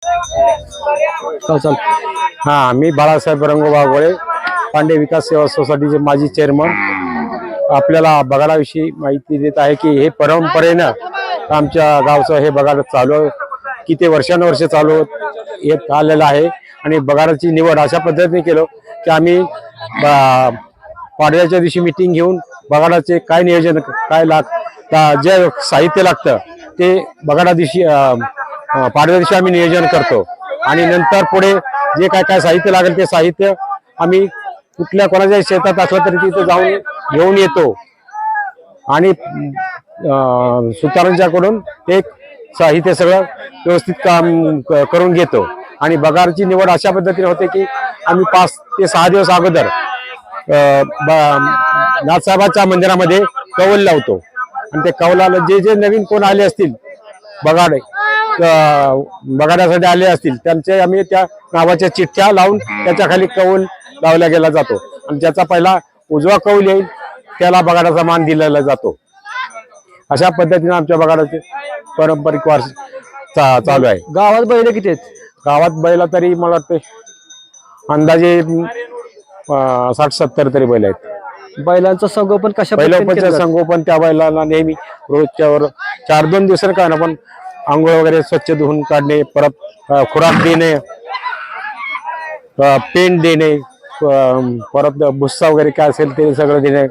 चल. हा, मी बाळासाहेब रंगोबा गोळे, पांडे विकास सेवा सोसायटीचे माजी चेअरमन. आपल्याला बगाडाविषयी माहिती देत आहे की हे परंपरेनं आमच्या गावचं हे बगाड चालू किती वर्षानुवर्ष चालू येत आलेलं आहे. आणि बगाडाची निवड अशा पद्धतीने केलं की आम्ही पाडव्याच्या दिवशी मीटिंग घेऊन बगाडाचे काय नियोजन काय जे साहित्य लागतं ते बगाडा दिवशी पाडव्या दिवशी आम्ही नियोजन करतो. आणि नंतर पुढे जे काय काय साहित्य लागेल ते साहित्य आम्ही कुठल्या कोणाच्या शेतात असलं तरी तिथे जाऊन घेऊन येतो आणि सुतारांच्याकडून ते साहित्य सगळं व्यवस्थित काम करून घेतो. आणि बगाडची निवड अशा पद्धतीने होते की आम्ही 5 ते 6 दिवस अगोदर नाथसाहेबाच्या मंदिरामध्ये कौल लावतो. आणि ते कौलाला जे नवीन कोण आले असतील बगाड्यासाठी आले असतील त्यांचे आम्ही त्या नावाच्या चिठ्ठ्या लावून त्याच्या खाली कौल लावला गेला जातो. आणि ज्याचा पहिला उजवा कौल येईल त्याला बगाडाचा मान दिलेला जातो. अशा पद्धतीने आमच्या बगाडाचे पारंपरिक वारसा चालू आहे. गावात बैल किती आहेत? गावात बैला तरी मला वाटते अंदाजे 60-70 तरी बैल आहेत. बैलांचं संगोपन कशा बैलांचं संगोपन त्या बैलाला नेहमी रोजच्यावर 4-2 दिवसांनी काय ना पण आंघोळ वगैरे स्वच्छ धुवून काढणे, परत खुराक देणे, पेंट देणे, परत भुस्सा वगैरे काय असेल ते सगळं देणे,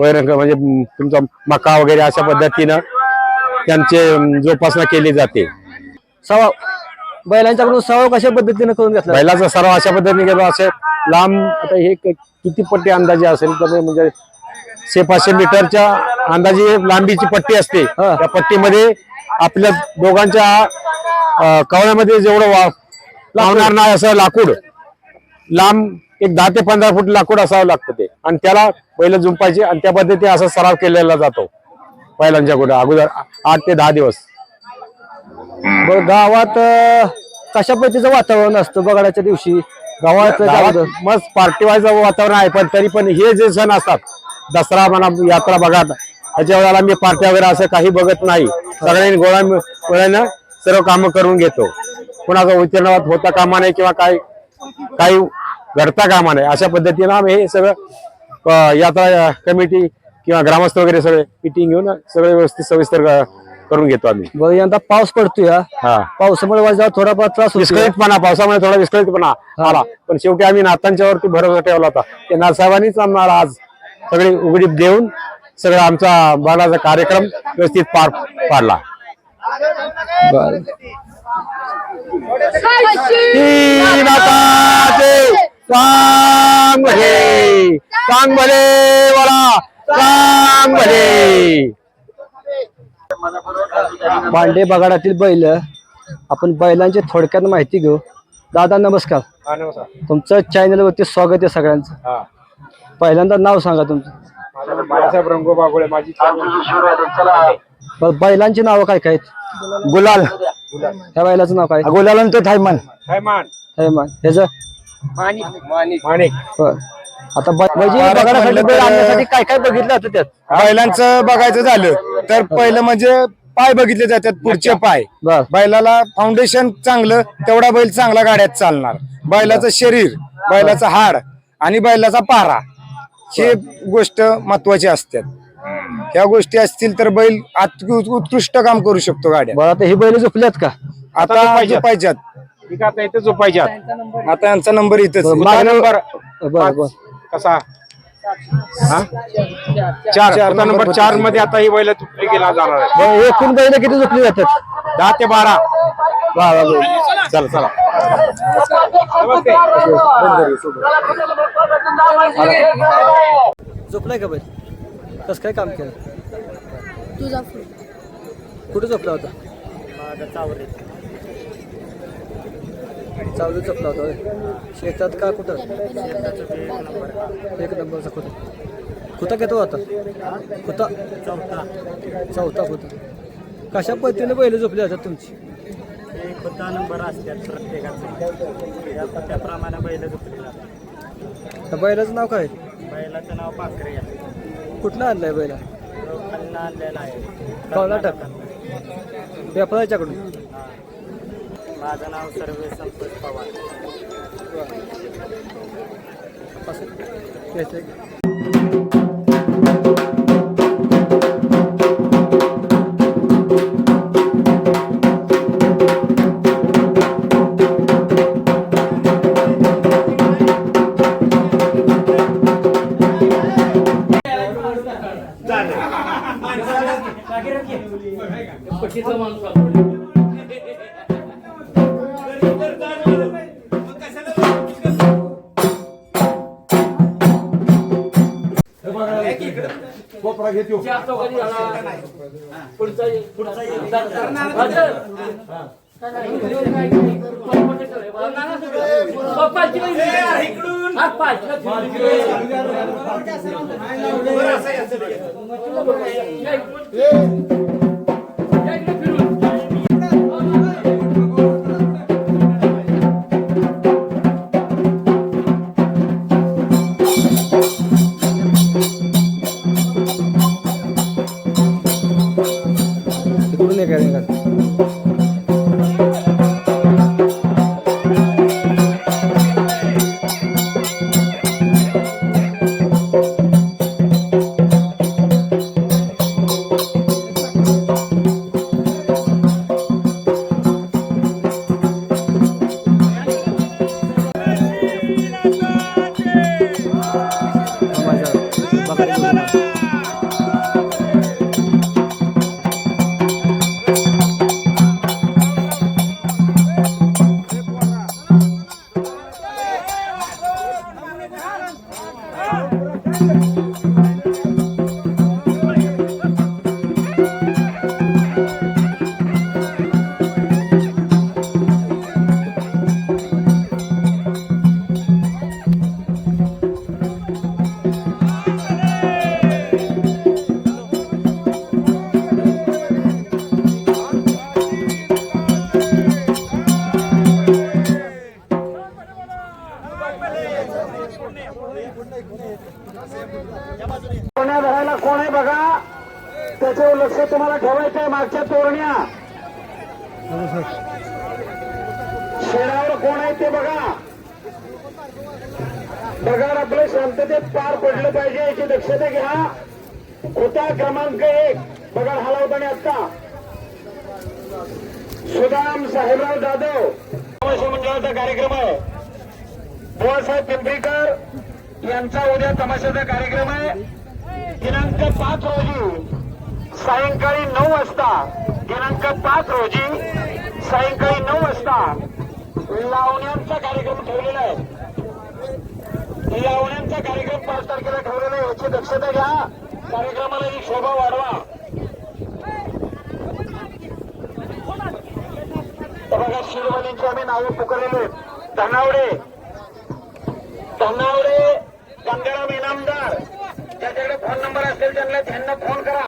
वैरंग म्हणजे तुमचा मका वगैरे अशा पद्धतीनं त्यांचे जोपासना केली जाते. सवाव बैलांच्याकडून सवाव कशा पद्धतीने करून घेतला? बैलाचा सराव अशा पद्धतीने घेतो. असे लांब आता हे किती पट्टी अंदाजे असेल तर म्हणजे 500 मीटरच्या अंदाजे लांबीची पट्टी असते. त्या पट्टीमध्ये आपल्या दोघांच्या कवळ्यामध्ये जेवढं लावणार नाही असं लाकूड लांब एक 10 ते 15 फूट लाकूड असावं लागतं ते. आणि त्याला बैल जुंपायचे आणि त्या पद्धतीने असा सराव केलेला जातो बैलांच्या अगोदर 8 ते 10 दिवस. गावात कशा पद्धतीचं वातावरण असतं बगाडाच्या दिवशी? गावात मस्त पार्टी व्हायचं वातावरण आहे. पण तरी पण हे जे सण असतात दसरा म्हणा, यात्रा बघा, त्याच्या वेळेला मी पार्ट्या वगैरे असं काही बघत नाही. सगळ्यांनी गोळ्यानं सर्व कामं करून घेतो. कोणाचा उत्तीर्णवाद होता कामा नाही किंवा काही घडता कामा नाही. अशा पद्धतीनं आम्ही हे सगळं यात्रा कमिटी किंवा ग्रामस्थ वगैरे सगळे मिटिंग घेऊन सगळे व्यवस्थित सविस्तर करून घेतो आम्ही. बरं, यंदा पाऊस पडतोय. पावसामुळे माझा थोडाफार त्रास विस्कळीतपणा, पावसामुळे थोडा विस्कळीतपणा आला. पण शेवटी आम्ही नाथांच्यावरती भरोसा ठेवला होता. ते नाथसाहेबांनीच आम्हाला आज सगळी उघडीप देऊन सगळा आमचा बगाडाचा कार्यक्रम व्यवस्थित पार पाडला. पांडे बगाडातील बैल, आपण बैलांची थोडक्यात माहिती घेऊ. दादा नमस्कार. तुमचं चॅनल वरती स्वागत आहे सगळ्यांचं. पहिल्यांदा नाव सांगा तुमचं. बाळासाहेब रंगोबा गोळे माजी चेअरमन. बैलांची नावं काय काय आहेत? गुलाल, ह्या बैलाचं नाव काय? गुलाल तो थैमान. ह्याचं माणिक. आता बगाडासाठी बैल आणण्यासाठी काय काय बघितलं होतं त्यात? बैलांचं बघायचं झालं तर पहिलं म्हणजे पाय बघितले जातात, पुढचे पाय. बैलाला फाउंडेशन चांगलं तेवढा बैल चांगला गाड्यात चालणार. बैलाचं शरीर, बैलाचं हाड आणि बैलाचा पारा हे गोष्ट महत्वाची असतात. ह्या गोष्टी असतील तर बैल उत्कृष्ट काम करू शकतो गाड्या. बरं, आता ही बैल झोपल्यात का? आता झोपायच्यात. इथं झोपायच्यात. आता यांचा नंबर इथेच. नंबर कसा? 4 नंबर 4 मध्ये आता ही बैल तुटली गेला जाणार आहे. एकूण बैल किती झोपली जातात? 10 ते 12. चला चला. झोपलाय का बैल? कसं काय काम केलं? कुठे झोपला होता? चावली झोपला होता. शेतात का कुठं? एक नंबरचा खुता घेतो आता. खुता चौथा खुता. कशा पद्धतीने बैल झोपले जातात तुमची? खुता नंबर असतात प्रत्येकाचा, त्याप्रमाणे बैल झोपले जातात. बैलाचं नाव काय? बैलाचं नाव पाखरे आहे. कुठलं आणलंय बैला? आणलेला आहे कर्नाटक व्यापाऱ्याच्याकडून. माझं नाव सर्वे संतोष पवार. तिकडून एक आहे का? तोरण्या धरायला कोण आहे बघा, त्याच्यावर लक्ष तुम्हाला ठेवायचं आहे. मागच्या तोरण्या शेणावर कोण आहे ते बघा. बघा आपलं शांततेत पार पडलं पाहिजे याची दक्षता घ्या. होता क्रमांक 1 बघा हलावताना आता सुदाम साहेबराव जाधव तमाशा मंडळाचा कार्यक्रम आहे. बुवासाहेब पिंपरीकर यांचा उद्या तमाशाचा कार्यक्रम आहे. दिनांक 5 रोजी सायंकाळी 9 वाजता. दिनांक 5 रोजी सायंकाळी 9 वाजता लावण्यांचा कार्यक्रम ठेवलेला आहे. लावण्यांचा कार्यक्रम 5 तारखेला ठेवलेला आहे. याची दक्षता घ्या. कार्यक्रमाला ही शोभा वाढवा. बघा शिरवालींची आम्ही नावे पुकारलेले आहेत. धनावडे गंगाराम इनामदार, ज्याच्याकडे फोन नंबर असेल त्यांना फोन करा.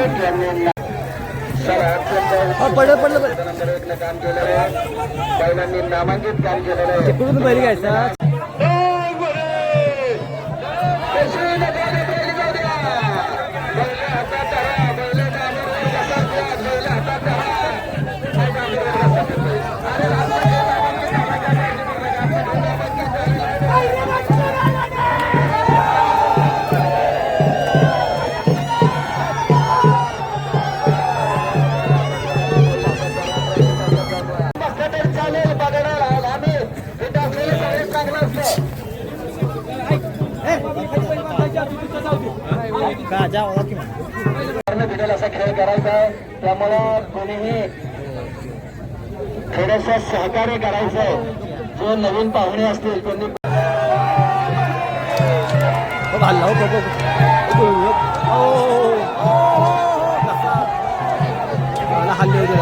शेख यांनी पडलं पडलं नंबर 1 काम केलेलं आहे. बैलांनी नामांकित काम केलेलं आहे. तिकडून बैल घ्यायचा चालेल बघणार आम्ही तिथे असलेले सगळे चांगलं असतं. भेटेल असा खेळ करायचा आहे. त्यामुळं कोणीही थोडस सहकार्य करायचं आहे. जो नवीन पाहुणे असतील त्यांनी हल्ली होते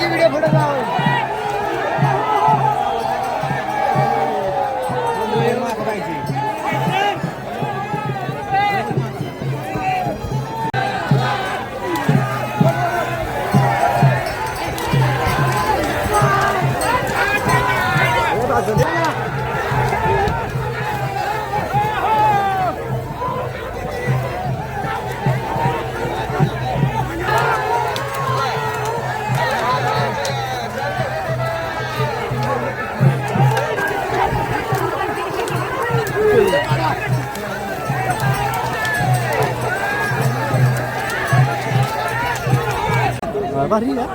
व्हिडिओ पुढे जाऊ भारी आहे